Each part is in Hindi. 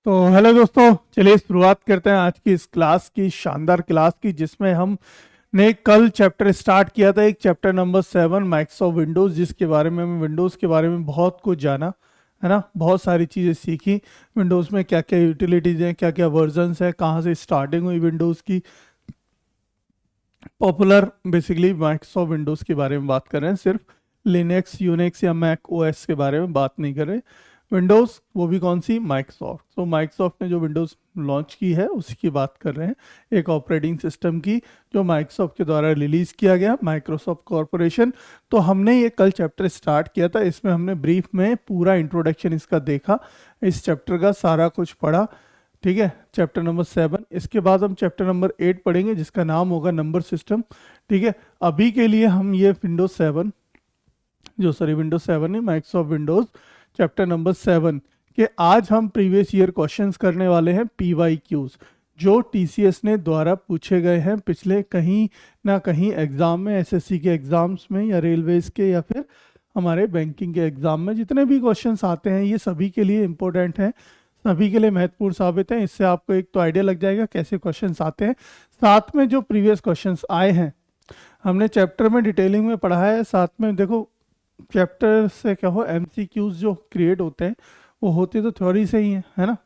तो हेलो दोस्तों, चलिए शुरुआत करते हैं आज की इस क्लास की, शानदार क्लास की, जिसमें हमने कल चैप्टर स्टार्ट किया था, एक चैप्टर नंबर 7 माइक्रोसॉफ्ट विंडोज़, जिसके बारे में हमें विंडोज़ के बारे में बहुत कुछ जाना है ना, बहुत सारी चीज़ें सीखी। विंडोज़ में क्या क्या यूटिलिटीज़ हैं, क्या क्या वर्जन्स हैं, कहाँ से स्टार्टिंग हुई विंडोज़ की। पॉपुलर बेसिकली माइक्रोसॉफ्ट विंडोज़ के बारे में बात कर रहे हैं, सिर्फ लिनक्स यूनिक्स या मैक ओएस के बारे में बात नहीं कर रहे। विंडोज़, वो भी कौन सी, माइक्रोसॉफ्ट। तो माइक्रोसॉफ्ट ने जो विंडोज़ लॉन्च की है उसी की बात कर रहे हैं, एक ऑपरेटिंग सिस्टम की जो माइक्रोसॉफ्ट के द्वारा रिलीज़ किया गया, माइक्रोसॉफ्ट कॉरपोरेशन। तो हमने ये कल चैप्टर स्टार्ट किया था, इसमें हमने ब्रीफ में पूरा इंट्रोडक्शन इसका देखा, इस चैप्टर का सारा कुछ पढ़ा। ठीक है, चैप्टर नंबर 7। इसके बाद हम चैप्टर नंबर 8 पढ़ेंगे, जिसका नाम होगा नंबर सिस्टम। ठीक है, अभी के लिए हम ये विंडोज 7 है, माइक्रोसॉफ्ट विंडोज चैप्टर नंबर 7 के आज हम प्रीवियस ईयर क्वेश्चंस करने वाले हैं, PYQs, जो TCS ने द्वारा पूछे गए हैं पिछले कहीं ना कहीं एग्जाम में, SSC के एग्जाम्स में या रेलवेज के या फिर हमारे बैंकिंग के एग्जाम में। जितने भी क्वेश्चंस आते हैं ये सभी के लिए इंपॉर्टेंट हैं, सभी के लिए महत्वपूर्ण साबित हैं। इससे आपको एक तो आइडिया लग जाएगा कैसे क्वेश्चंस आते हैं, साथ में जो प्रीवियस क्वेश्चंस आए हैं हमने चैप्टर में डिटेलिंग में पढ़ा है। साथ में देखो, चैप्टर से क्या हो, MCQs जो क्रिएट होते हैं वो होते तो थ्योरी से ही है ना,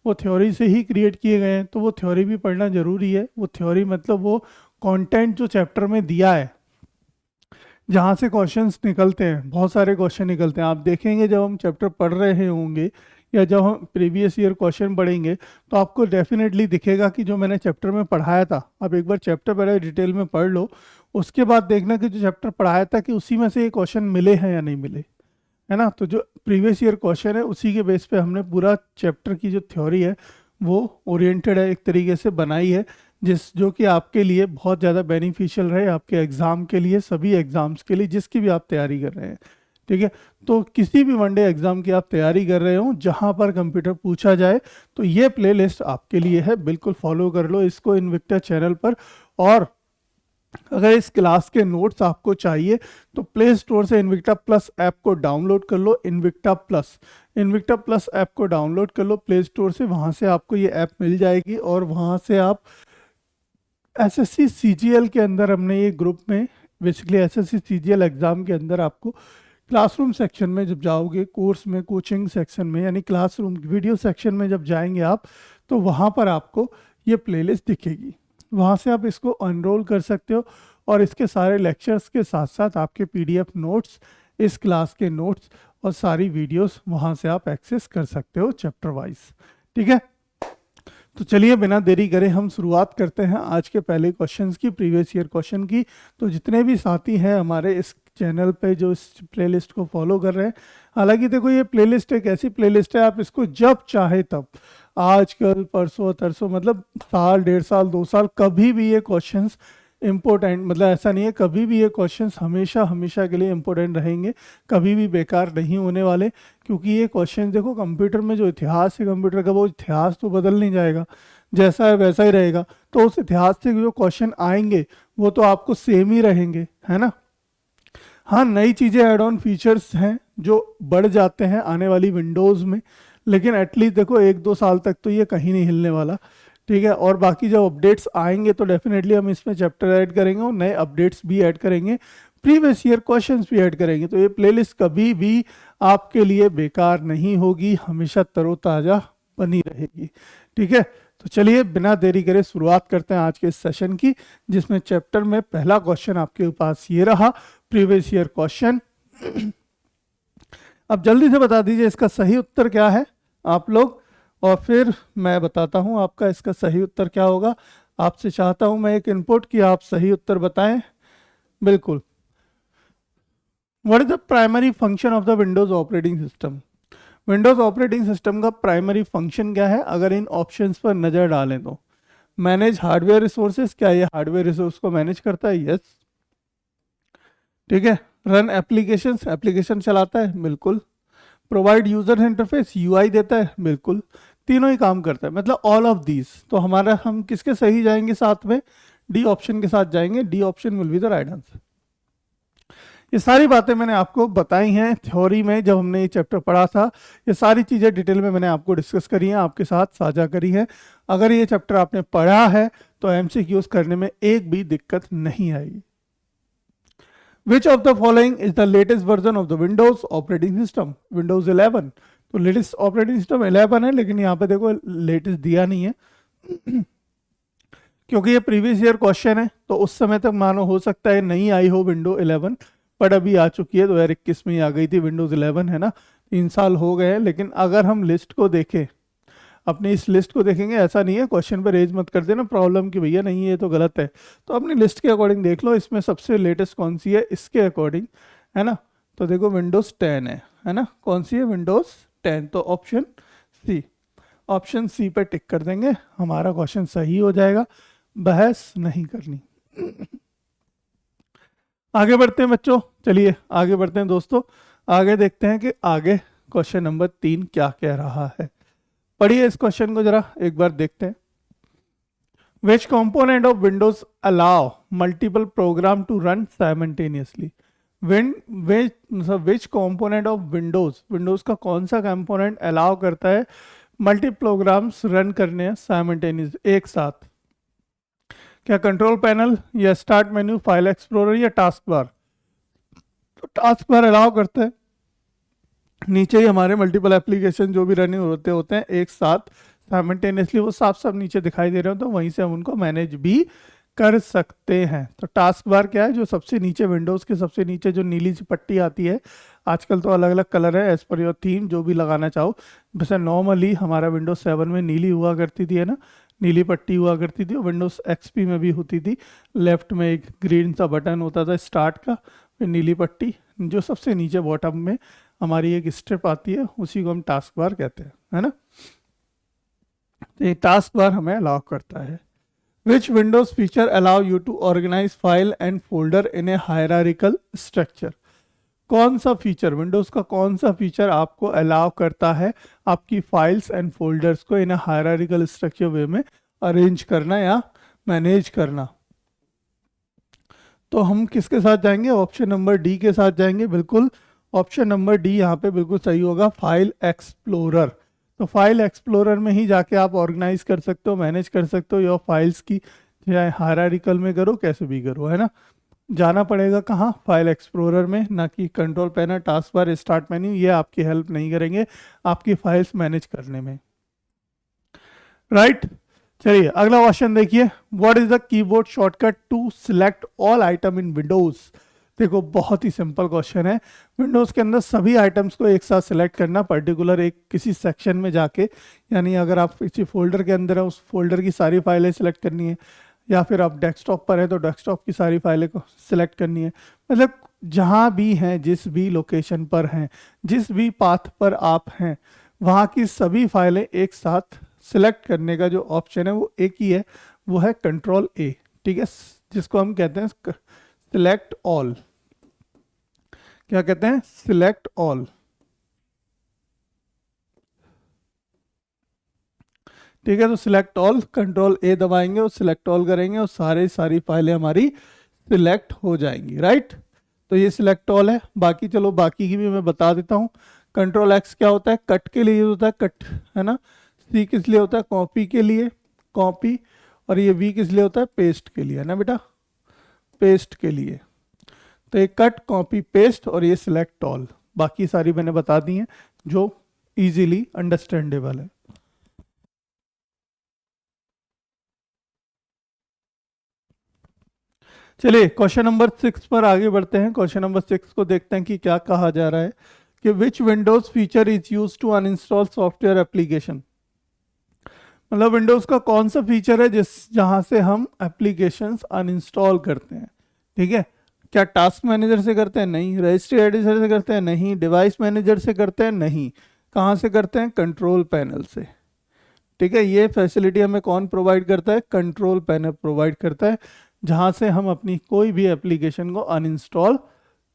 वो थ्योरी से ही क्रिएट किए गए हैं, तो वो थ्योरी भी पढ़ना जरूरी है। वो थ्योरी मतलब वो कंटेंट जो चैप्टर में दिया है, जहाँ से क्वेश्चंस निकलते हैं, बहुत सारे क्वेश्चन निकलते हैं। आप देखेंगे जब हम चैप्टर पढ़ रहे होंगे या जब हम प्रीवियस ईयर क्वेश्चन पढ़ेंगे तो आपको डेफिनेटली दिखेगा कि जो मैंने चैप्टर में पढ़ाया था, आप एक बार चैप्टर पहले डिटेल में पढ़ लो, उसके बाद देखना कि जो चैप्टर पढ़ाया था कि उसी में से ये क्वेश्चन मिले हैं या नहीं मिले, है ना। तो जो प्रीवियस ईयर क्वेश्चन है उसी के बेस पे हमने पूरा चैप्टर की जो थ्योरी है वो ओरिएंटेड है, एक तरीके से बनाई है, जो कि आपके लिए बहुत ज़्यादा बेनिफिशियल रहे, आपके एग्ज़ाम के लिए, सभी एग्ज़ाम्स के लिए जिसकी भी आप तैयारी कर रहे हैं। ठीक है, तो किसी भी वनडे एग्ज़ाम की आप तैयारी कर रहे हो जहाँ पर कंप्यूटर पूछा जाए, तो ये प्लेलिस्ट आपके लिए है, बिल्कुल फॉलो कर लो इसको इन्विक्टा चैनल पर। और अगर इस क्लास के नोट्स आपको चाहिए तो प्ले स्टोर से इन्विक्टा प्लस ऐप को डाउनलोड कर लो। इन्विक्टा प्लस ऐप को डाउनलोड कर लो प्ले स्टोर से, वहाँ से आपको ये ऐप मिल जाएगी और वहाँ से आप SSC CGL के अंदर, हमने ये ग्रुप में बेसिकली SSC CGL एग्ज़ाम के अंदर आपको क्लासरूम सेक्शन में जब जाओगे, कोर्स में कोचिंग सेक्शन में, यानी क्लासरूम वीडियो सेक्शन में जब जाएंगे आप, तो वहाँ पर आपको ये प्लेलिस्ट दिखेगी, वहाँ से आप इसको अनरोल कर सकते हो और इसके सारे लेक्चर्स के साथ साथ आपके PDF नोट्स, इस क्लास के नोट्स और सारी वीडियोस वहाँ से आप एक्सेस कर सकते हो चैप्टर वाइज। ठीक है, तो चलिए बिना देरी करे हम शुरुआत करते हैं आज के पहले क्वेश्चंस की, प्रीवियस ईयर क्वेश्चन की। तो जितने भी साथी हैं हमारे इस चैनल पे जो इस प्लेलिस्ट को फॉलो कर रहे हैं, हालांकि देखो ये प्लेलिस्ट एक ऐसी प्लेलिस्ट है, आप इसको जब चाहे तब, आज कल परसों तरसों, मतलब साल, 1.5 साल, 2 साल, कभी भी ये क्वेश्चंस इम्पोर्टेंट, मतलब ऐसा नहीं है, कभी भी ये क्वेश्चंस हमेशा हमेशा के लिए इम्पोर्टेंट रहेंगे, कभी भी बेकार नहीं होने वाले। क्योंकि ये क्वेश्चन देखो, कंप्यूटर में जो इतिहास है कंप्यूटर का, वो इतिहास तो बदल नहीं जाएगा, जैसा है वैसा ही रहेगा। तो उस इतिहास से जो क्वेश्चन आएंगे वो तो आपको सेम ही रहेंगे, है ना। हाँ, नई चीज़ें, एड ऑन फीचर्स हैं जो बढ़ जाते हैं आने वाली विंडोज़ में, लेकिन एटलीस्ट देखो 1-2 साल तक तो ये कहीं नहीं हिलने वाला। ठीक है, और बाकी जब अपडेट्स आएंगे तो डेफिनेटली हम इसमें चैप्टर ऐड करेंगे और नए अपडेट्स भी ऐड करेंगे, प्रीवियस ईयर क्वेश्चंस भी ऐड करेंगे। तो ये प्लेलिस्ट कभी भी आपके लिए बेकार नहीं होगी, हमेशा तरोताज़ा बनी रहेगी। ठीक है, तो चलिए बिना देरी करे शुरुआत करते हैं आज के इस सेशन की, जिसमें चैप्टर में पहला क्वेश्चन आपके पास ये रहा, प्रीवियस ईयर क्वेश्चन। अब जल्दी से बता दीजिए इसका सही उत्तर क्या है आप लोग, और फिर मैं बताता हूं आपका इसका सही उत्तर क्या होगा। आपसे चाहता हूं मैं एक इनपुट कि आप सही उत्तर बताएं। बिल्कुल, what is the primary function of the Windows operating system. Windows operating system का प्राइमरी फंक्शन क्या है, अगर इन ऑप्शंस पर नजर डालें तो। मैनेज हार्डवेयर रिसोर्सेज, क्या ये हार्डवेयर रिसोर्स को मैनेज करता है? यस। ठीक है, रन एप्लीकेशंस, एप्लीकेशन चलाता है? बिल्कुल। प्रोवाइड यूजर इंटरफेस, UI देता है? बिल्कुल। तीनों ही काम करता है, मतलब ऑल ऑफ दीज। तो हमारा, हम किसके सही जाएंगे, साथ में D ऑप्शन के साथ जाएंगे, D option will be the right answer. ये सारी बातें मैंने आपको बताई हैं थ्योरी में, जब हमने ये चैप्टर पढ़ा था। ये सारी चीज़ें डिटेल में मैंने आपको डिस्कस करी हैं, आपके साथ साझा करी हैं। अगर ये चैप्टर आपने पढ़ा है तो एमसीक्यूज करने में एक भी दिक्कत नहीं आएगी। विच of the following is the latest version of the Windows operating system? Windows 11। तो लेटेस्ट ऑपरेटिंग सिस्टम 11 है, लेकिन यहाँ पे देखो लेटेस्ट दिया नहीं है क्योंकि ये प्रीवियस ईयर क्वेश्चन है, तो उस समय तक मानो हो सकता है नहीं आई हो विंडो 11, पर अभी आ चुकी है। 2021 में ही आ गई थी विंडोज 11, है ना। 3 साल हो गए हैं। लेकिन अगर हम लिस्ट को देखें, अपनी इस लिस्ट को देखेंगे, ऐसा नहीं है क्वेश्चन पर रेज मत कर देना प्रॉब्लम कि भैया नहीं ये तो गलत है, तो अपनी लिस्ट के अकॉर्डिंग देख लो इसमें सबसे लेटेस्ट कौन सी है इसके अकॉर्डिंग, है ना। तो देखो विंडोज 10 है ना। कौन सी है? विंडोज 10। तो ऑप्शन सी पे टिक कर देंगे, हमारा क्वेश्चन सही हो जाएगा, बहस नहीं करनी। आगे बढ़ते हैं बच्चों, चलिए आगे बढ़ते हैं दोस्तों। आगे देखते हैं कि आगे क्वेश्चन नंबर 3 क्या कह रहा है। पढ़िए इस क्वेश्चन को जरा एक बार देखते हैं। Which component of Windows allow multiple program to run simultaneously? Which component of Windows का कौन सा कंपोनेंट अलाउ करता है मल्टी प्रोग्राम्स रन करने साइमल्टेनियस एक साथ? क्या कंट्रोल पैनल, या स्टार्ट मेन्यू, फाइल एक्सप्लोरर, या टास्क बार? तो टास्क बार अलाउ करते हैं, नीचे ही हमारे मल्टीपल एप्लीकेशन जो भी रनिंग होते हैं एक साथ साइमल्टेनियसली, वो साफ साफ नीचे दिखाई दे रहे हो, तो वहीं से हम उनको मैनेज भी कर सकते हैं। तो टास्क बार क्या है? जो सबसे नीचे विंडोज के सबसे नीचे जो नीली सी पट्टी आती है, आजकल तो अलग अलग कलर है एज पर योर थीम, जो भी लगाना चाहो। वैसे नॉर्मली हमारा विंडोज 7 में नीली हुआ करती थी, है ना, नीली पट्टी हुआ करती थी। और विंडोज एक्सपी में भी होती थी, लेफ्ट में एक ग्रीन सा बटन होता था स्टार्ट का, फिर नीली पट्टी। जो सबसे नीचे बॉटम में हमारी एक स्ट्रिप आती है, उसी को हम टास्क बार कहते हैं, है ना। तो ये टास्क बार हमें अलाउ करता है। Which Windows feature allow you to organize file and folder in a hierarchical structure? कौन सा फीचर, विंडोज का कौन सा फीचर आपको अलाउ करता है आपकी फाइल्स एंड फोल्डर्स को इन ए हायरार्किकल स्ट्रक्चर वे में अरेंज करना या मैनेज करना? तो हम किसके साथ जाएंगे? ऑप्शन नंबर डी के साथ जाएंगे। बिल्कुल ऑप्शन नंबर डी यहाँ पे बिल्कुल सही होगा, फाइल एक्सप्लोरर। तो फाइल एक्सप्लोरर में ही जाके आप ऑर्गेनाइज कर सकते हो, मैनेज कर सकते हो योर फाइल्स की, चाहे हायरार्किकल में करो कैसे भी करो, है ना। जाना पड़ेगा कहाँ? फाइल एक्सप्लोरर में, ना कि control panel, task bar, start menu. ये आपकी हेल्प नहीं करेंगे आपकी फाइल्स मैनेज करने में, राइट। चलिए अगला क्वेश्चन देखिए। What is the keyboard shortcut to select all item in Windows? देखो बहुत ही सिंपल क्वेश्चन है। विंडोज के अंदर सभी आइटम्स को एक साथ सिलेक्ट करना, पर्टिकुलर एक किसी सेक्शन में जाके, यानी अगर आप किसी फोल्डर के अंदर है उस फोल्डर की सारी फाइलें सिलेक्ट करनी है, या फिर आप डेस्कटॉप पर है तो डेस्कटॉप की सारी फाइलें को सिलेक्ट करनी है। मतलब जहाँ भी हैं, जिस भी लोकेशन पर हैं, जिस भी पाथ पर आप हैं, वहाँ की सभी फाइलें एक साथ सिलेक्ट करने का जो ऑप्शन है वो एक ही है, वो है कंट्रोल ए, ठीक है, जिसको हम कहते हैं सिलेक्ट ऑल। क्या कहते हैं? Select all. ठीक है, तो सिलेक्ट ऑल, कंट्रोल ए दबाएंगे और सिलेक्ट ऑल करेंगे और सारी फाइलें हमारी सिलेक्ट हो जाएंगी, राइट। तो ये सिलेक्ट ऑल है। बाकी चलो बाकी की भी मैं बता देता हूँ। कंट्रोल एक्स क्या होता है? कट के लिए होता है, कट, है ना। सी किस लिए होता है? कॉपी के लिए, कॉपी। और ये वी किस लिए होता है? पेस्ट के लिए, है ना बेटा, पेस्ट के लिए। तो ये कट, कॉपी, पेस्ट और ये सिलेक्ट ऑल, बाकी सारी मैंने बता दी हैं जो इजीली अंडरस्टैंडेबल है। चलिए क्वेश्चन नंबर 6 पर आगे बढ़ते हैं। क्वेश्चन नंबर 6 को देखते हैं कि क्या कहा जा रहा है कि which Windows feature is use to uninstall software application? मतलब विंडोज का कौन सा फीचर है जहां से हम एप्लीकेशंस अनइंस्टॉल करते हैं? ठीक है, क्या टास्क मैनेजर से करते हैं? नहीं। रजिस्ट्री एडिटर से करते हैं? नहीं। डिवाइस मैनेजर से करते हैं? नहीं। कहाँ से करते हैं? कंट्रोल पैनल से। ठीक है, ये फैसिलिटी हमें कौन प्रोवाइड करता है? कंट्रोल पैनल प्रोवाइड करता है, जहां से हम अपनी कोई भी एप्लीकेशन को अनइंस्टॉल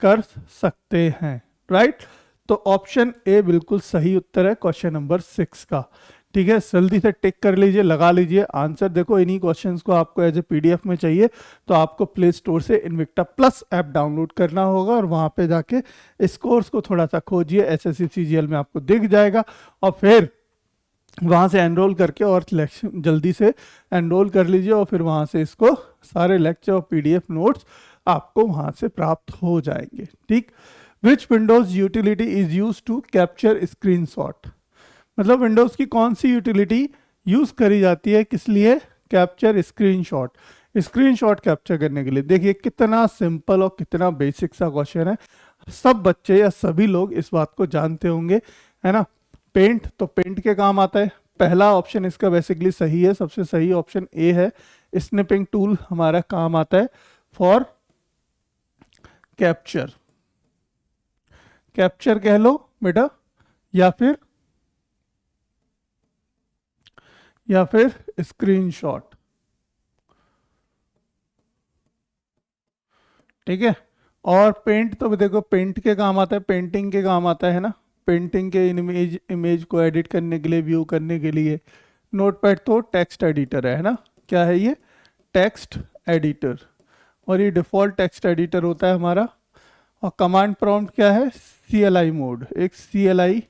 कर सकते हैं, राइट। तो ऑप्शन ए बिल्कुल सही उत्तर है क्वेश्चन नंबर 6 का। ठीक है, जल्दी से टिक कर लीजिए, लगा लीजिए आंसर। देखो इन्हीं क्वेश्चंस को आपको एज ए पीडीएफ में चाहिए तो आपको प्ले स्टोर से इन्विक्टा प्लस ऐप डाउनलोड करना होगा और वहां पे जाके इस कोर्स को थोड़ा सा खोजिए, एसएससी सीजीएल में आपको दिख जाएगा और फिर वहां से एनरोल करके और जल्दी से एनरोल कर लीजिए और फिर वहां से इसको सारे लेक्चर और पीडीएफ नोट्स आपको वहां से प्राप्त हो जाएंगे। ठीक, which Windows utility is use to capture screenshot, मतलब विंडोज की कौन सी यूटिलिटी यूज करी जाती है किस लिए, कैप्चर स्क्रीनशॉट, स्क्रीनशॉट कैप्चर करने के लिए। देखिए कितना सिंपल और कितना बेसिक सा क्वेश्चन है, सब बच्चे या सभी लोग इस बात को जानते होंगे, है ना। पेंट, तो पेंट के काम आता है, पहला ऑप्शन इसका बेसिकली सही है, सबसे सही ऑप्शन ए है। स्निपिंग टूल हमारा काम आता है फॉर कैप्चर, कैप्चर कह लो बेटा, या फिर स्क्रीनशॉट। ठीक है, और पेंट तो देखो पेंट के काम आता है, पेंटिंग के काम आता है ना, पेंटिंग के इमेज को एडिट करने के लिए, व्यू करने के लिए। नोटपैड तो टेक्स्ट एडिटर है ना, क्या है ये, टेक्स्ट एडिटर, और ये डिफॉल्ट टेक्स्ट एडिटर होता है हमारा। और कमांड प्रॉम्प्ट क्या है, CLI मोड, एक CLI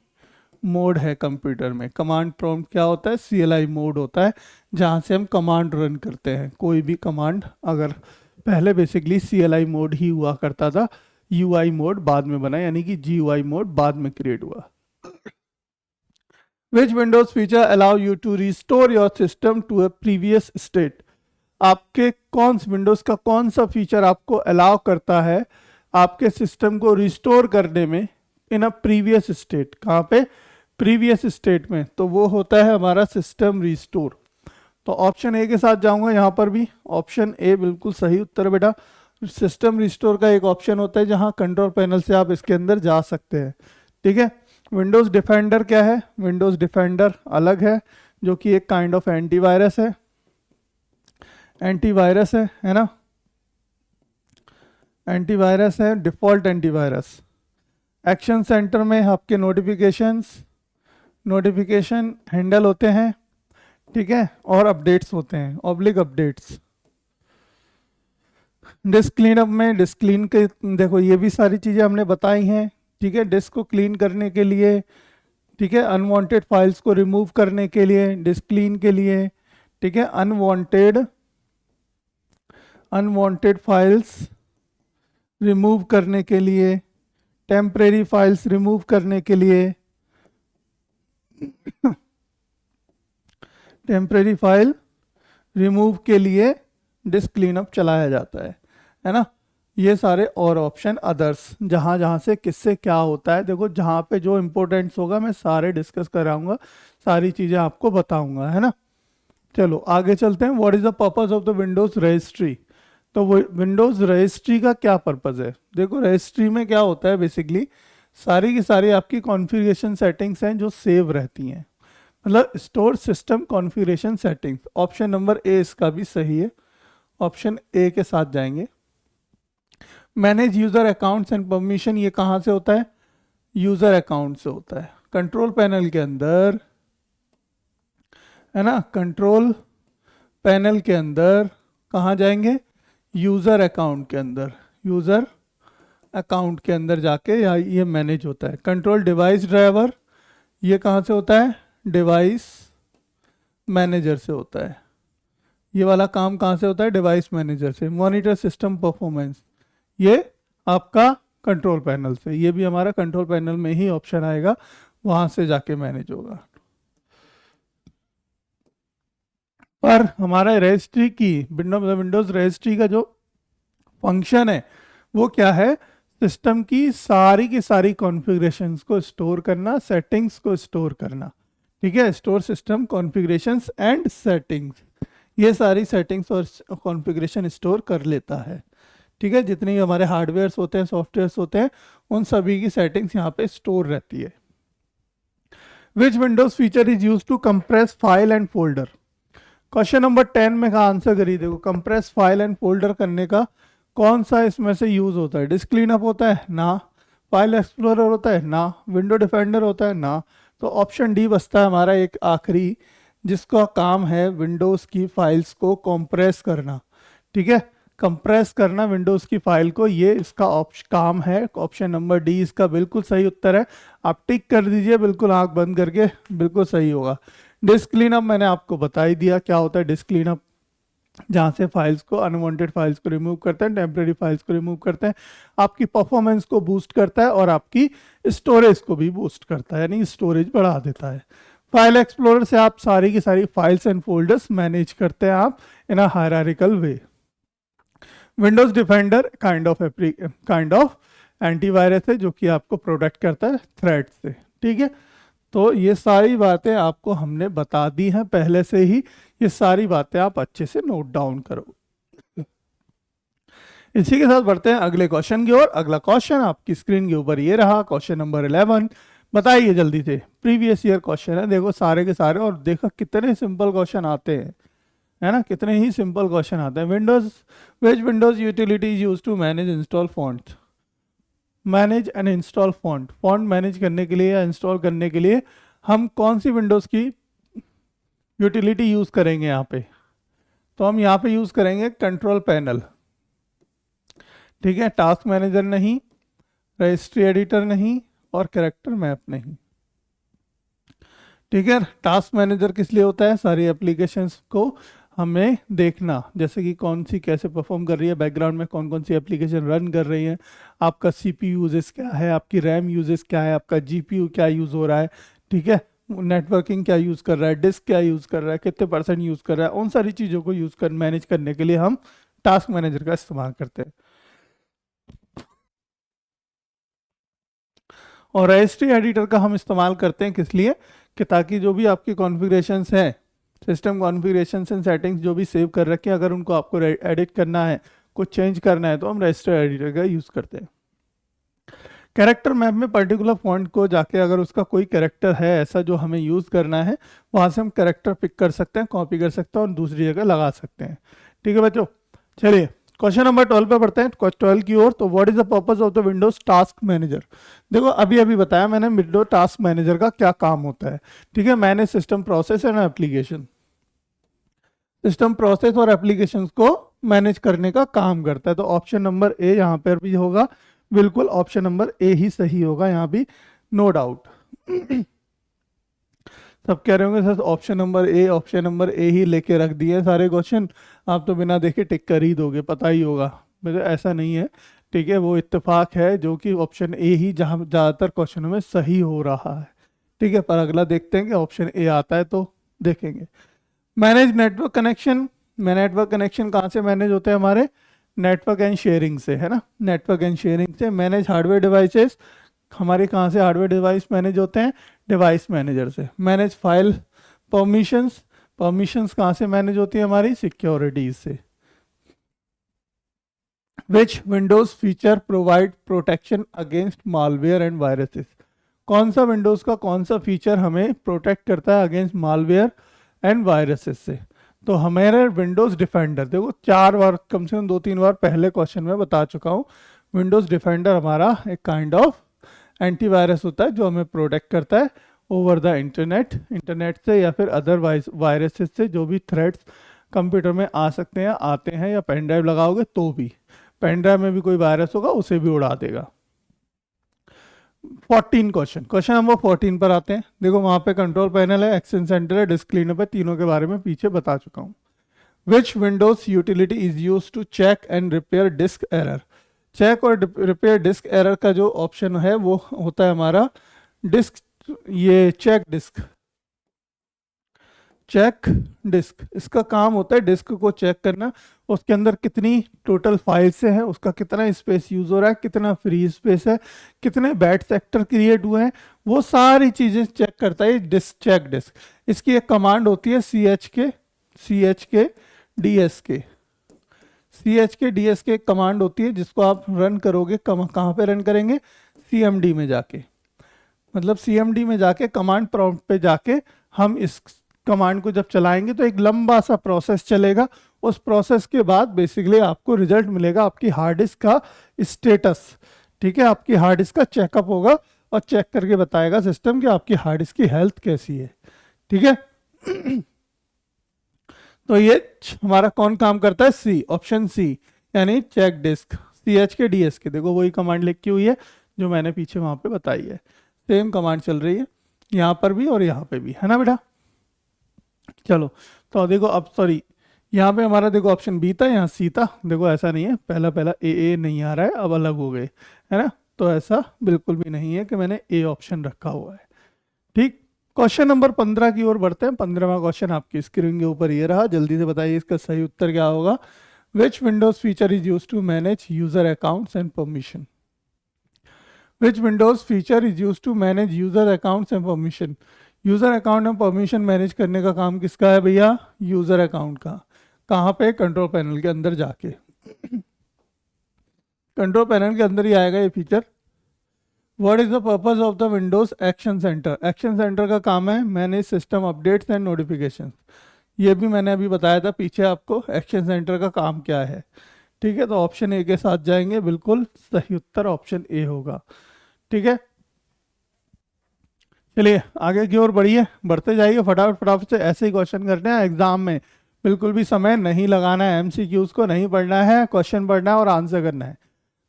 मोड है कंप्यूटर में। कमांड प्रॉम्प्ट क्या होता है, CLI मोड होता है जहाँ से हम कमांड रन करते हैं, कोई भी कमांड। अगर पहले बेसिकली CLI मोड ही हुआ करता था, UI मोड बाद में बना, यानी कि GUI मोड बाद में क्रिएट हुआ। Which Windows feature allow you to restore your system to a previous state? आपके कौन सा विंडोज का कौन सा फीचर आपको अलाउ करता है आपके सिस्टम को रिस्टोर करने में इन अ प्रीवियस स्टेट, कहाँ पे, प्रीवियस स्टेट में, तो वो होता है हमारा सिस्टम रिस्टोर। तो ऑप्शन ए के साथ जाऊंगा यहाँ पर भी, ऑप्शन ए बिल्कुल सही उत्तर बेटा। सिस्टम रिस्टोर का एक ऑप्शन होता है जहाँ कंट्रोल पैनल से आप इसके अंदर जा सकते हैं। ठीक है, विंडोज डिफेंडर क्या है, विंडोज डिफेंडर अलग है, जो कि एक काइंड ऑफ एंटीवायरस है, एंटीवायरस है ना, एंटीवायरस है, डिफॉल्ट एंटीवायरस। एक्शन सेंटर में आपके नोटिफिकेशन हैंडल होते हैं, ठीक है, और अपडेट्स होते हैं, ऑब्लिक अपडेट्स। डिस्क क्लीनअप में डिस्क क्लीन के, देखो ये भी सारी चीज़ें हमने बताई हैं। ठीक है, डिस्क को क्लीन करने के लिए, ठीक है, अनवांटेड फाइल्स को रिमूव करने के लिए, डिस्क क्लीन के लिए, ठीक है, अनवांटेड फाइल्स रिमूव करने के लिए, टेम्परेरी फाइल्स रिमूव करने के लिए, टेम्परेरी फाइल रिमूव के लिए डिस्क क्लीनअप चलाया जाता है ना। ये सारे और ऑप्शन अदर्स, जहाँ जहाँ से किससे क्या होता है, देखो जहाँ पे जो इम्पोर्टेंट्स होगा मैं सारे डिस्कस कराऊंगा, सारी चीज़ें आपको बताऊंगा, है ना। चलो आगे चलते हैं। What is the purpose of the Windows registry, तो वो विंडोज रजिस्ट्री का क्या पर्पज़ है। देखो रजिस्ट्री में क्या होता है, बेसिकली सारी की सारी आपकी कॉन्फ़िगरेशन सेटिंग्स हैं जो सेव रहती हैं, मतलब store system configuration settings. Option number A इसका भी सही है, ऑप्शन ए के साथ जाएंगे। Manage user accounts and permission, ये कहाँ से होता है, यूज़र अकाउंट से होता है, कंट्रोल पैनल के अंदर, है ना। कंट्रोल पैनल के अंदर कहाँ जाएंगे, यूज़र अकाउंट के अंदर, यूज़र अकाउंट के अंदर जाके या ये मैनेज होता है। कंट्रोल डिवाइस ड्राइवर, ये कहाँ से होता है, डिवाइस मैनेजर से होता है। ये वाला काम कहाँ से होता है, डिवाइस मैनेजर से। मॉनिटर सिस्टम परफॉर्मेंस, ये आपका कंट्रोल पैनल से, ये भी हमारा कंट्रोल पैनल में ही ऑप्शन आएगा, वहाँ से जाके मैनेज होगा। पर हमारा रजिस्ट्री की विंडोज रजिस्ट्री का जो फंक्शन है वो क्या है, सिस्टम की सारी कॉन्फ़िगरेशंस को स्टोर करना, सेटिंग्स को स्टोर करना। ठीक है, store system configurations and settings, ये सारी सेटिंग्स और कॉन्फ़िगरेशन स्टोर कर लेता है। ठीक है, जितने हमारे हार्डवेयर्स होते हैं, सॉफ्टवेयर्स होते हैं, उन सभी की सेटिंग्स यहाँ पे स्टोर रहती है। Which Windows feature is use to compress file and folder, question number 10 में का आंसर करिए। देखो कंप्रेस फाइल एंड फोल्डर करने का कौन सा इसमें से यूज होता है, डिस्क क्लीनअप होता है ना, फाइल एक्सप्लोरर होता है ना, विंडो डिफेंडर होता है ना, तो ऑप्शन डी बचता है हमारा एक आखिरी, जिसका काम है विंडोज़ की फाइल्स को कंप्रेस करना। ठीक है, कंप्रेस करना विंडोज़ की फाइल को, ये इसका काम है। ऑप्शन नंबर डी इसका बिल्कुल सही उत्तर है। आप टिक कर दीजिए बिल्कुल आंख बंद करके, बिल्कुल सही होगा। डिस्क क्लीनअप मैंने आपको बता ही दिया क्या होता है डिस्क क्लीनअप, जहाँ से फाइल्स को, अनवांटेड फाइल्स को रिमूव करते हैं, टेम्परेरी फाइल्स को रिमूव करते हैं, आपकी परफॉर्मेंस को बूस्ट करता है और आपकी स्टोरेज को भी बूस्ट करता है, यानी स्टोरेज बढ़ा देता है। फाइल एक्सप्लोरर से आप सारी की सारी फाइल्स एंड फोल्डर्स मैनेज करते हैं आप in a hierarchical way. Windows Defender kind of antivirus है जो कि आपको प्रोटेक्ट करता है थ्रेट से। ठीक है, तो ये सारी बातें आपको हमने बता दी हैं पहले से ही, ये सारी बातें आप अच्छे से नोट डाउन करो। इसी के साथ बढ़ते हैं अगले क्वेश्चन की ओर। अगला क्वेश्चन आपकी स्क्रीन के ऊपर ये रहा, क्वेश्चन नंबर 11। बताइए जल्दी से, प्रीवियस ईयर क्वेश्चन है, देखो सारे के सारे, और देखो कितने सिंपल क्वेश्चन आते हैं, है ना, कितने ही सिंपल क्वेश्चन आते हैं। Windows utility is used to manage install font, manage and install font. Font मैनेज करने के लिए या इंस्टॉल करने के लिए हम कौन सी विंडोज़ की यूटिलिटी यूज़ करेंगे यहाँ पे? तो हम यहाँ पे यूज़ करेंगे कंट्रोल पैनल। ठीक है, टास्क मैनेजर नहीं, रजिस्ट्री एडिटर नहीं, और कैरेक्टर मैप नहीं। ठीक है, टास्क मैनेजर किस लिए होता है? सारी एप्लीकेशंस को हमें देखना, जैसे कि कौन सी कैसे परफॉर्म कर रही है, बैकग्राउंड में कौन कौन सी एप्लीकेशन रन कर रही है, आपका सीपीयू यूजेस क्या है, आपकी रैम यूजेस क्या है, आपका जीपीयू क्या यूज़ हो रहा है, ठीक है, नेटवर्किंग क्या यूज़ कर रहा है, डिस्क क्या यूज़ कर रहा है, कितने % यूज़ कर रहा है, उन सारी चीज़ों को मैनेज करने के लिए हम टास्क मैनेजर का इस्तेमाल करते हैं। और रजिस्ट्री एडिटर का हम इस्तेमाल करते हैं किस लिए? कि ताकि जो भी आपकी कॉन्फ़िगरेशंस हैं, सिस्टम कॉन्फ़िगरेशंस एंड सेटिंग्स जो भी सेव कर रखे हैं, अगर उनको आपको एडिट करना है, कुछ चेंज करना है, तो हम रजिस्टर एडिटर का यूज़ करते हैं। कैरेक्टर मैप में पर्टिकुलर फॉन्ट को जाके अगर उसका कोई कैरेक्टर है ऐसा जो हमें यूज़ करना है, वहाँ से हम कैरेक्टर पिक कर सकते हैं, कॉपी कर सकते हैं और दूसरी जगह लगा सकते हैं। ठीक है बच्चों, चलिए क्वेश्चन नंबर 12 पे पढ़ते हैं, 12 की ओर। तो what is the purpose of the Windows task manager? देखो अभी बताया मैंने विंडोज टास्क मैनेजर का क्या काम होता है। ठीक है, manage system process and application, system process और एप्लीकेशंस को मैनेज करने का काम करता है। तो ऑप्शन नंबर ए यहाँ पर भी होगा, बिल्कुल ऑप्शन नंबर ए ही सही होगा यहाँ भी, नो डाउट। सब कह रहे होंगे सर ऑप्शन नंबर ए ही लेके रख दिए सारे क्वेश्चन, आप तो बिना देखे टिक कर ही दोगे, पता ही होगा। मुझे ऐसा नहीं है, ठीक है, वो इत्तेफाक है जो कि ऑप्शन ए ही जहाँ ज़्यादातर क्वेश्चनों में सही हो रहा है। ठीक है, पर अगला देखते हैं कि ऑप्शन ए आता है तो देखेंगे। Manage network connection, network connection कहाँ से मैनेज होते हैं हमारे? नेटवर्क एंड शेयरिंग से, है ना, नेटवर्क एंड शेयरिंग से। मैनेज हार्डवेयर डिवाइसेस, हमारे कहाँ से हार्डवेयर डिवाइस मैनेज होते हैं? डिवाइस मैनेजर से। मैनेज फाइल परमिशंस, परमिशंस कहाँ से मैनेज होती है हमारी? सिक्योरिटीज से। Which Windows feature provide protection against malware and viruses? कौन सा विंडोज का कौन सा फीचर हमें प्रोटेक्ट करता है अगेंस्ट मालवेयर एंड वायरसेस से? तो हमारे विंडोज डिफेंडर, देखो 4 बार, कम से कम 2-3 बार पहले क्वेश्चन में बता चुका हूँ, विंडोज डिफेंडर हमारा एक काइंड ऑफ एंटीवायरस होता है जो हमें प्रोटेक्ट करता है ओवर द इंटरनेट से या फिर अदर वायरसेस से, जो भी थ्रेट्स कंप्यूटर में आ सकते हैं, आते हैं, या पेन ड्राइव लगाओगे तो भी, पेन ड्राइव में भी कोई वायरस होगा उसे भी उड़ा देगा। 14 क्वेश्चन नंबर 14 पर आते हैं। देखो वहां पे कंट्रोल पैनल है, एक्शन सेंटर है, डिस्क क्लीनअप है, तीनों के बारे में पीछे बता चुका हूँ। Which Windows utility is use to check and repair disk error? Check और रिपेयर डिस्क एरर का जो ऑप्शन है वो होता है हमारा डिस्क, ये चेक डिस्क, इसका काम होता है डिस्क को चेक करना, उसके अंदर कितनी टोटल फाइल्स है, उसका कितना स्पेस यूज हो रहा है, कितना फ्री स्पेस है, कितने बैड सेक्टर क्रिएट हुए हैं, वो सारी चीजें चेक करता है डिस्क, चेक डिस्क। इसकी एक कमांड होती है CHK DSK कमांड होती है, जिसको आप रन करोगे, कहाँ पे रन करेंगे? CMD में जाके, मतलब CMD में जाके कमांड प्रॉम्प्ट पे जाके हम इस कमांड को जब चलाएंगे तो एक लंबा सा प्रोसेस चलेगा। उस प्रोसेस के बाद बेसिकली आपको रिजल्ट मिलेगा, आपकी हार्ड डिस्क का स्टेटस। ठीक है, आपकी हार्ड डिस्क का चेकअप होगा और चेक करके बताएगा सिस्टम कि आपकी हार्ड डिस्क की हेल्थ कैसी है। ठीक है। तो ये हमारा कौन काम करता है, सी, ऑप्शन सी, यानी चेक डिस्क, सी एच के डी एस के। देखो वही कमांड लिखी हुई है जो मैंने पीछे वहां पे बताई है, सेम कमांड चल रही है यहाँ पर भी और यहाँ पे भी, है ना बेटा। चलो तो देखो अब सॉरी, यहाँ पे हमारा देखो ऑप्शन बी था, यहाँ सी था। देखो ऐसा नहीं है, पहला पहला ए नहीं आ रहा है, अब अलग हो गए, है ना। तो ऐसा बिल्कुल भी नहीं है कि मैंने ए ऑप्शन रखा हुआ है। ठीक। क्वेश्चन नंबर 15 की ओर बढ़ते हैं। 15वां क्वेश्चन आपकी स्क्रीन के ऊपर ये रहा, जल्दी से बताइए इसका सही उत्तर क्या होगा। Which Windows feature is use to manage user accounts and permission. Which Windows feature is use to manage user accounts and permission. User account and permission manage करने का काम किसका है भैया, यूजर अकाउंट का। कहाँ पे, कंट्रोल पैनल के अंदर जाके। कंट्रोल पैनल के अंदर ही आएगा ये feature. What is the purpose of the Windows action centre. Action centre का काम है manage system updates and notification. ये भी मैंने अभी बताया था पीछे आपको, एक्शन सेंटर का काम क्या है। ठीक है, तो ऑप्शन ए के साथ जाएंगे, बिल्कुल सही उत्तर ऑप्शन ए होगा। ठीक है, चलिए आगे की ओर बढ़िए, बढ़ते जाइए फटाफट फटाफट से। ऐसे ही क्वेश्चन करने हैं एग्जाम में, बिल्कुल भी समय नहीं लगाना है, एमसीक्यूज को नहीं पढ़ना है, क्वेश्चन पढ़ना है और आंसर करना है।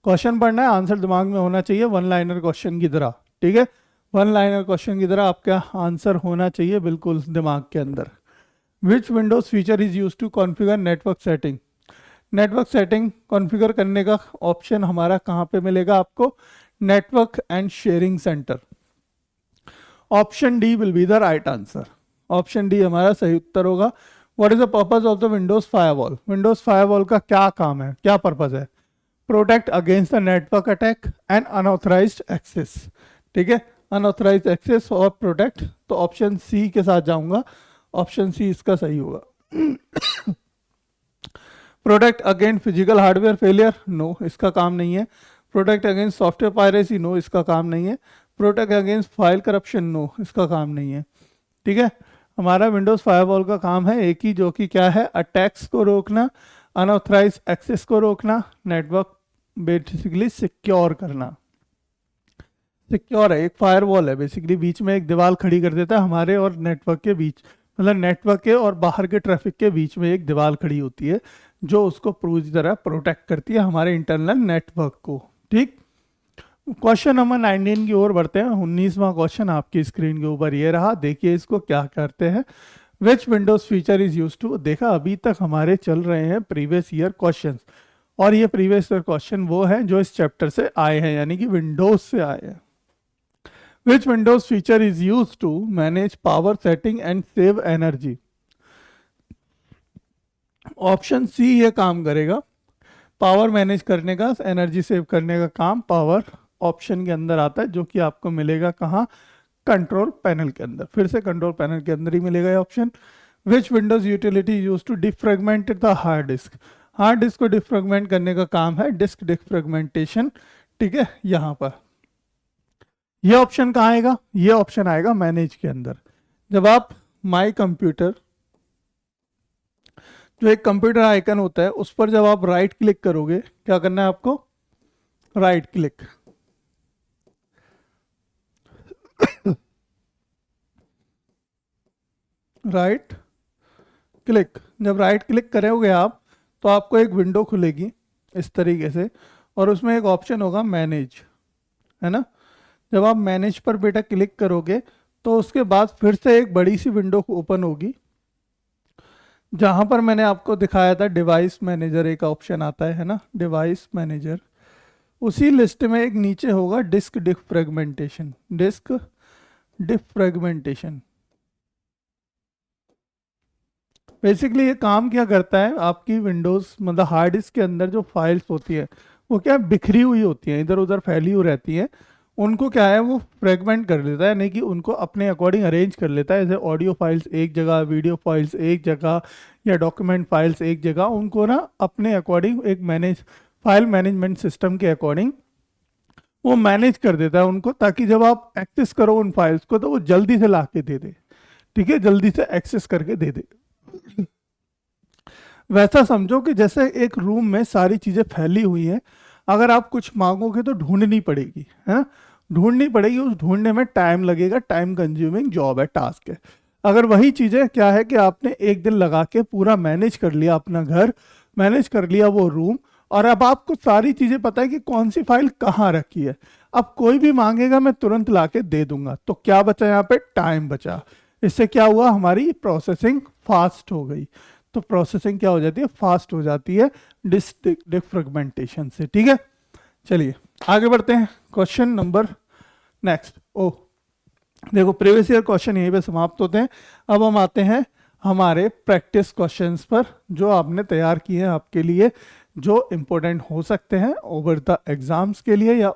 क्वेश्चन पढ़ना है, आंसर दिमाग में होना चाहिए वन लाइनर क्वेश्चन की तरह। ठीक है, वन लाइनर क्वेश्चन की तरह आपका आंसर होना चाहिए बिल्कुल दिमाग के अंदर। Which Windows feature is use to configure network setting. Network setting configure करने का ऑप्शन हमारा कहाँ पे मिलेगा आपको, network and sharing center. Option D will be the right answer. Option D हमारा सही उत्तर होगा। What is the purpose of the Windows firewall. Windows firewall का क्या काम है, क्या पर्पस है, protect against the network attack and unauthorized access. ठीक है, अनऑथराइज्ड एक्सेस और प्रोटेक्ट, तो ऑप्शन सी के साथ जाऊंगा, ऑप्शन सी इसका सही होगा। Protect against physical hardware failure, no इसका काम नहीं है। Protect against software piracy, no इसका काम नहीं है। Protect against file corruption, no इसका काम नहीं है। ठीक है, हमारा विंडोज फायरवॉल का काम है एक ही, जो कि क्या है, अटैक्स को रोकना, अनऑथराइज एक्सेस को रोकना, नेटवर्क बेसिकली सिक्योर करना। सिक्योर है, एक फायरवॉल है बेसिकली, बीच में एक दीवार खड़ी कर देता है हमारे और नेटवर्क के बीच, मतलब नेटवर्क के और बाहर के ट्रैफिक के बीच में एक दीवार खड़ी होती है जो उसको पूरी तरह प्रोटेक्ट करती है हमारे इंटरनल नेटवर्क को। ठीक, क्वेश्चन नंबर 19 की ओर बढ़ते हैं। 19वां क्वेश्चन आपकी स्क्रीन के ऊपर ये रहा, देखिए इसको क्या करते हैं। Which Windows feature is use to. देखा अभी तक हमारे चल रहे हैं प्रीवियस ईयर क्वेश्चंस, और ये प्रीवियस ईयर क्वेश्चन वो है जो इस चैप्टर से आए हैं, यानी कि विंडोज से आए हैं। Which Windows feature is use to manage power setting and save energy. Option C ये काम करेगा, पावर मैनेज करने का, एनर्जी सेव करने का काम पावर ऑप्शन के अंदर आता है, जो कि आपको मिलेगा कहाँ, कंट्रोल पैनल के अंदर। फिर से कंट्रोल पैनल के अंदर ही मिलेगा ये option. Which Windows utility use to defragment the hard disk. Hard disk को डिफ्रेगमेंट करने का काम है डिस्क डिफ्रेगमेंटेशन। ठीक है, यहाँ पर ये ऑप्शन कहाँ आएगा, ये ऑप्शन आएगा मैनेज के अंदर। जब आप माई कंप्यूटर, जो एक कंप्यूटर आइकन होता है, उस पर जब आप राइट क्लिक करोगे, क्या करना है आपको, राइट क्लिक। राइट क्लिक, जब राइट क्लिक करोगे आप, तो आपको एक विंडो खुलेगी इस तरीके से, और उसमें एक ऑप्शन होगा मैनेज, है ना। जब आप मैनेज पर बेटा क्लिक करोगे, तो उसके बाद फिर से एक बड़ी सी विंडो ओपन होगी, जहां पर मैंने आपको दिखाया था डिवाइस मैनेजर एक ऑप्शन आता है ना, डिवाइस मैनेजर। उसी लिस्ट में एक नीचे होगा disk defragmentation. Disk defragmentation basically ये काम क्या करता है, आपकी विंडोज मतलब हार्ड डिस्क के अंदर जो फाइल्स होती है वो क्या बिखरी हुई होती हैं, इधर उधर फैली हुई रहती हैं, उनको क्या है वो फ्रेगमेंट कर लेता है, यानी कि उनको अपने अकॉर्डिंग अरेंज कर लेता है। जैसे ऑडियो फाइल्स एक जगह, वीडियो फाइल्स एक जगह, या डॉक्यूमेंट फाइल्स एक जगह, उनको ना अपने अकॉर्डिंग एक फाइल मैनेजमेंट सिस्टम के अकॉर्डिंग वो मैनेज कर देता है उनको, ताकि जब आप एक्सेस करो उन फाइल्स को तो वो जल्दी से ला के दे दे। ठीक है, जल्दी से एक्सेस करके दे दे। वैसा समझो कि जैसे एक रूम में सारी चीजें फैली हुई हैं, अगर आप कुछ मांगोगे तो ढूंढनी पड़ेगी, है ना। ढूंढनी पड़ेगी, उस ढूंढने में टाइम लगेगा, टाइम कंज्यूमिंग जॉब है, टास्क है। अगर वही चीज़ें क्या है कि आपने एक दिन लगा के पूरा मैनेज कर लिया अपना घर, मैनेज कर लिया वो रूम, और अब आपको सारी चीज़ें पता है कि कौन सी फाइल कहाँ रखी है, अब कोई भी मांगेगा मैं तुरंत ला के दे दूंगा, तो क्या बचा यहाँ पे, टाइम बचा। इससे क्या हुआ, हमारी प्रोसेसिंग फास्ट हो गई। तो प्रोसेसिंग क्या हो जाती है, फास्ट हो जाती है डिफ्रेगमेंटेशन से। ठीक है, चलिए आगे बढ़ते हैं। Question number next. ओ देखो, प्रीवियस ईयर क्वेश्चन यहीं पे समाप्त होते हैं। अब हम आते हैं हमारे प्रैक्टिस क्वेश्चंस पर, जो आपने तैयार किए हैं आपके लिए, जो इम्पोर्टेंट हो सकते हैं ओवर द एग्जाम्स के लिए, या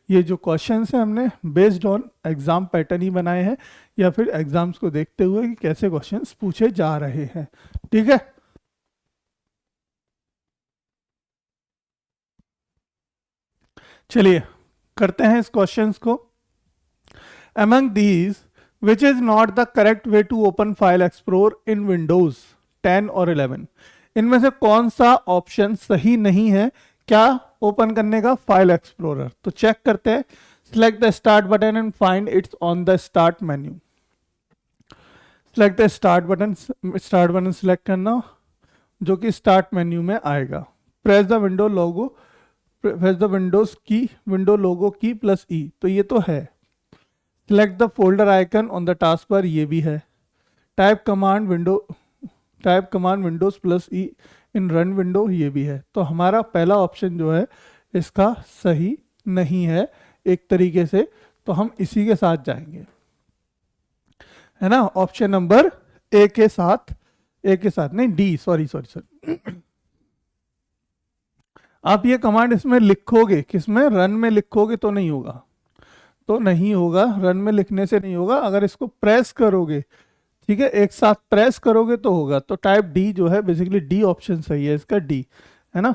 ये जो क्वेश्चंस हैं हमने बेस्ड ऑन एग्जाम पैटर्न ही बनाए हैं, या फिर एग्जाम्स को देखते हुए कि कैसे क्वेश्चंस पूछे जा रहे हैं। ठीक है, चलिए करते हैं इस क्वेश्चंस को। Among these, which is not the correct way to open File Explorer in Windows 10 और 11? इनमें से कौन सा ऑप्शन सही नहीं है क्या ओपन करने का फाइल एक्सप्लोरर? तो चेक करते हैं। Select the start button and find it's on the start menu. Select the start button select करना, जो कि स्टार्ट मेन्यू में आएगा। Press the window logo, press the Windows की, विंडो लोगो की प्लस ई, तो ये तो है। Select the folder icon on the task bar, ये भी है। टाइप कमांड विंडोज प्लस ई इन रन विंडो, ये भी है। तो हमारा पहला ऑप्शन जो है इसका सही नहीं है एक तरीके से, तो हम इसी के साथ जाएंगे, है ना, ऑप्शन नंबर ए के साथ, नहीं डी, सॉरी। आप ये कमांड इसमें लिखोगे, किसमें, रन में लिखोगे तो नहीं होगा, रन में लिखने से नहीं होगा। अगर इसको प्रेस करोगे, ठीक है, एक साथ प्रेस करोगे तो होगा। तो टाइप डी जो है, बेसिकली डी ऑप्शन सही है इसका, डी, है ना।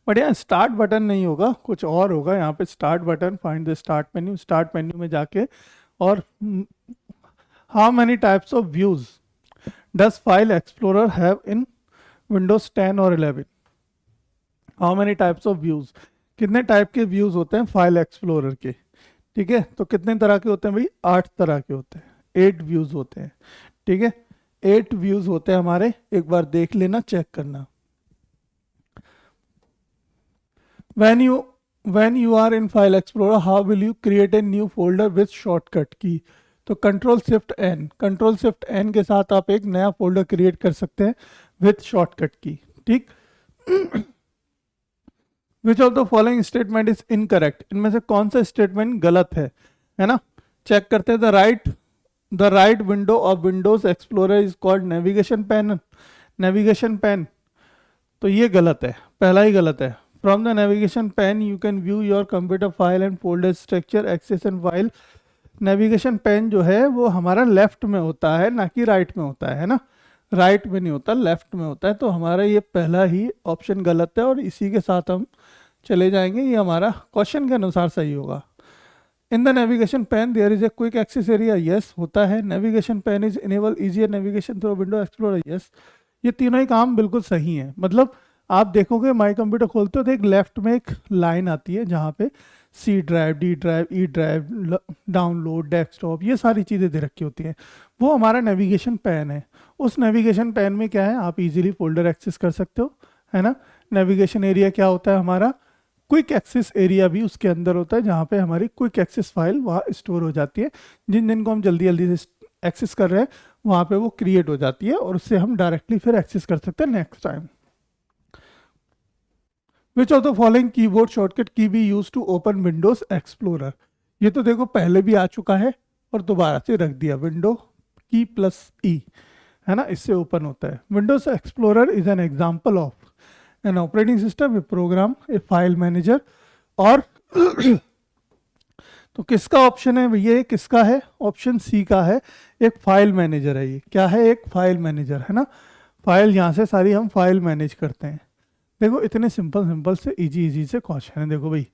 बट यहाँ स्टार्ट बटन नहीं होगा, कुछ और होगा यहाँ पे। Start button, find the start menu, start menu में जाके, और how many types of views does file explorer have in Windows 10 और 11? How many types of views, कितने टाइप के व्यूज होते हैं फाइल एक्सप्लोरर के? ठीक है, तो कितने तरह के होते हैं भाई, 8 तरह के होते हैं, 8 व्यूज होते हैं। ठीक है, 8 व्यूज होते हैं हमारे, एक बार देख लेना, चेक करना। when you are in file explorer, how will you create a new folder with shortcut key? तो कंट्रोल शिफ्ट एन के साथ आप एक नया फोल्डर क्रिएट कर सकते हैं विथ शॉर्टकट की। ठीक, विच of the following statement is incorrect? इनमें से कौन सा स्टेटमेंट गलत है ना। चेक करते हैं। The right window of Windows explorer is called navigation pane, तो ये गलत है, पहला ही गलत है। From the navigation pane you can view your computer file and folder structure, access and file. Navigation pane जो है वो हमारा लेफ्ट में होता है, ना कि राइट में होता है ना, राइट में नहीं होता, लेफ्ट में होता है। तो हमारा ये पहला ही ऑप्शन गलत है, और इसी के साथ हम चले जाएंगे, ये हमारा क्वेश्चन के अनुसार सही होगा। In the navigation pane there is a quick access area, yes होता है। Navigation pane is enable easier navigation through window explorer, yes. ये तीनों ही काम बिल्कुल सही हैं। मतलब आप देखोगे माई कंप्यूटर खोलते हो तो एक लेफ्ट में एक लाइन आती है जहाँ पे C drive, D drive, E drive, download, desktop, ये सारी चीज़ें दे रखी होती हैं, वो हमारा नेविगेशन पैन है। उस नेविगेशन पैन में क्या है, आप इजीली फोल्डर एक्सेस कर सकते हो, है ना। नेविगेशन एरिया क्या होता है हमारा, क्विक एक्सेस एरिया भी उसके अंदर होता है, जहाँ पे हमारी क्विक एक्सेस फाइल वहाँ स्टोर हो जाती है। जिनको हम जल्दी जल्दी से एक्सेस कर रहे हैं वहाँ पे वो क्रिएट हो जाती है, और उससे हम डायरेक्टली फिर एक्सेस कर सकते हैं next time. Which of the following keyboard shortcut key be use to open Windows Explorer? ये तो देखो पहले भी आ चुका है और दोबारा से रख दिया, विंडो की प्लस ई, है ना, इससे ओपन होता है। Windows explorer is an example of an operating system, a program, a file manager, और तो किसका ऑप्शन है भैया, ये किसका है, ऑप्शन सी का है, एक फाइल मैनेजर है। ये क्या है, एक फाइल मैनेजर, है ना। फाइल यहाँ से सारी हम फाइल मैनेज करते हैं। देखो इतने सिंपल से इजी से क्वेश्चन है, देखो भाई,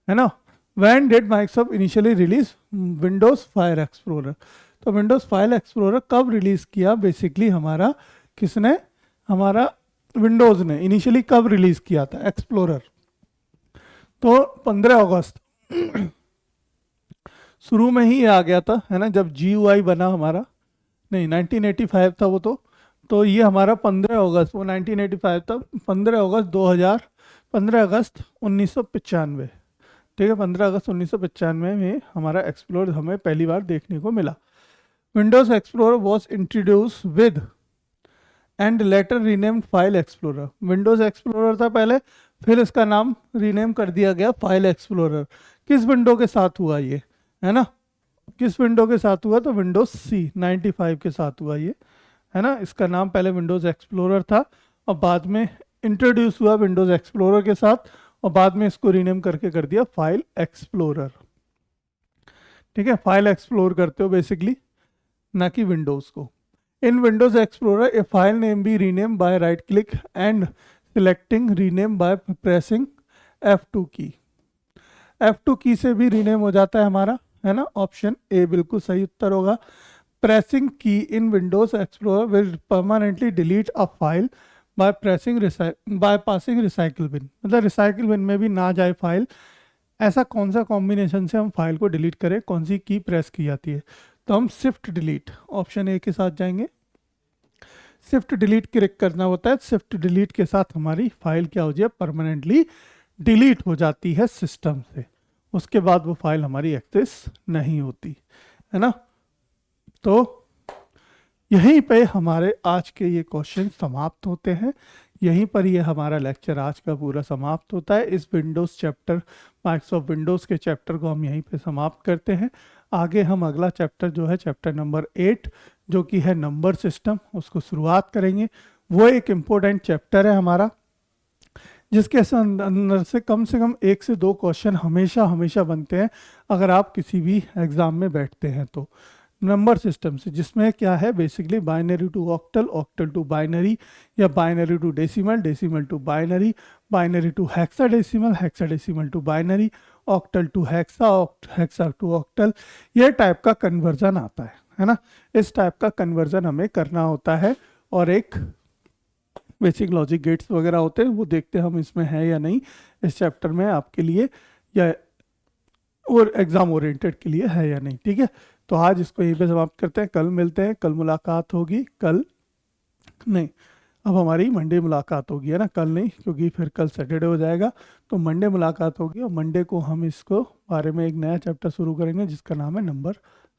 है ना। When did Microsoft initially release Windows file explorer? तो विंडोज फाइल एक्सप्लोरर कब रिलीज किया, बेसिकली हमारा किसने, हमारा विंडोज ने इनिशियली कब रिलीज किया था एक्सप्लोरर? तो 15 अगस्त शुरू में ही ये आ गया था, है ना, जब GUI बना हमारा, नहीं 1985 था वो तो ये हमारा 15 अगस्त, वो 1985 था, 15 अगस्त 2000, 15 अगस्त 1995, ठीक है, 15 अगस्त 1995 में हमारा एक्सप्लोर हमें पहली बार देखने को मिला। Windows explorer was introduce with and later renamed file explorer. Windows explorer था पहले, फिर इसका नाम रीनेम कर दिया गया फाइल एक्सप्लोरर। किस विंडो के साथ हुआ ये, है ना, किस विंडो के साथ हुआ, तो विंडोज C 95 के साथ हुआ ये, है ना। इसका नाम पहले विंडोज एक्सप्लोरर था और बाद में इंट्रोड्यूस हुआ विंडोज एक्सप्लोरर के साथ, और बाद में इसको रीनेम करके कर दिया फाइल एक्सप्लोरर, ठीक है। फाइल एक्सप्लोर करते हो बेसिकली, ना कि विंडोज को। In Windows Explorer a file name be rename by right click and selecting rename by pressing F2 key. F2 की से भी रीनेम हो जाता है हमारा, है ना। ऑप्शन ए बिल्कुल सही उत्तर होगा। Pressing key in Windows Explorer will permanently delete a file by passing recycle bin, मतलब रिसाइकिल बिन में भी ना जाए फाइल। ऐसा कौन सा कॉम्बिनेशन से हम फाइल को डिलीट करें, कौन सी की प्रेस की जाती है, तो हम शिफ्ट डिलीट, ऑप्शन ए के साथ जाएंगे। शिफ्ट डिलीट क्लिक करना होता है, शिफ्ट डिलीट के साथ हमारी फाइल क्या हो जाए, परमानेंटली डिलीट हो जाती है सिस्टम से, उसके बाद वो फाइल हमारी एक्सेस नहीं होती, है ना। तो यहीं पे हमारे आज के ये क्वेश्चन समाप्त होते हैं, यहीं पर ये हमारा लेक्चर आज का पूरा समाप्त होता है। इस विंडोज़ चैप्टर, माइक्रोसॉफ्ट विंडोज़ के चैप्टर को हम यहीं पे समाप्त करते हैं। आगे हम अगला चैप्टर जो है चैप्टर नंबर 8, जो कि है नंबर सिस्टम, उसको शुरुआत करेंगे। वो एक इम्पोर्टेंट चैप्टर है हमारा, जिसके अंदर से कम 1 से 2 क्वेश्चन हमेशा हमेशा बनते हैं अगर आप किसी भी एग्ज़ाम में बैठते हैं तो। नंबर सिस्टम से, जिसमें क्या है basically binary to octal, octal to binary, या binary to decimal, decimal to binary, binary to hexadecimal, hexadecimal to binary, octal to hexa, hexa to octal, ये टाइप का कन्वर्जन आता है ना। इस टाइप का कन्वर्जन हमें करना होता है, और एक बेसिक लॉजिक गेट्स वगैरह होते हैं, वो देखते हैं हम इसमें है या नहीं इस चैप्टर में आपके लिए, या और एग्ज़ाम ओरिएंटेड के लिए है या नहीं, ठीक है। तो आज इसको यहीं पे समाप्त करते हैं, कल मिलते हैं, कल मुलाकात होगी, कल नहीं, अब हमारी मंडे मुलाकात होगी, है ना, कल नहीं, क्योंकि फिर कल सैटरडे हो जाएगा, तो मंडे मुलाकात होगी, और मंडे को हम इसको बारे में एक नया चैप्टर शुरू करेंगे जिसका नाम है नंबर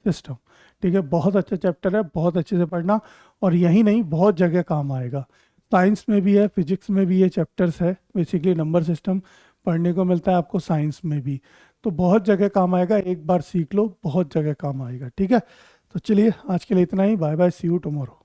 सिस्टम, ठीक है। बहुत अच्छा चैप्टर है, बहुत अच्छे से पढ़ना, और यही नहीं बहुत जगह काम आएगा। साइंस में भी है, फिजिक्स में भी ये चैप्टर्स है, बेसिकली नंबर सिस्टम पढ़ने को मिलता है आपको साइंस में भी, तो बहुत जगह काम आएगा, एक बार सीख लो बहुत जगह काम आएगा, ठीक है। तो चलिए आज के लिए इतना ही, bye bye, see you tomorrow.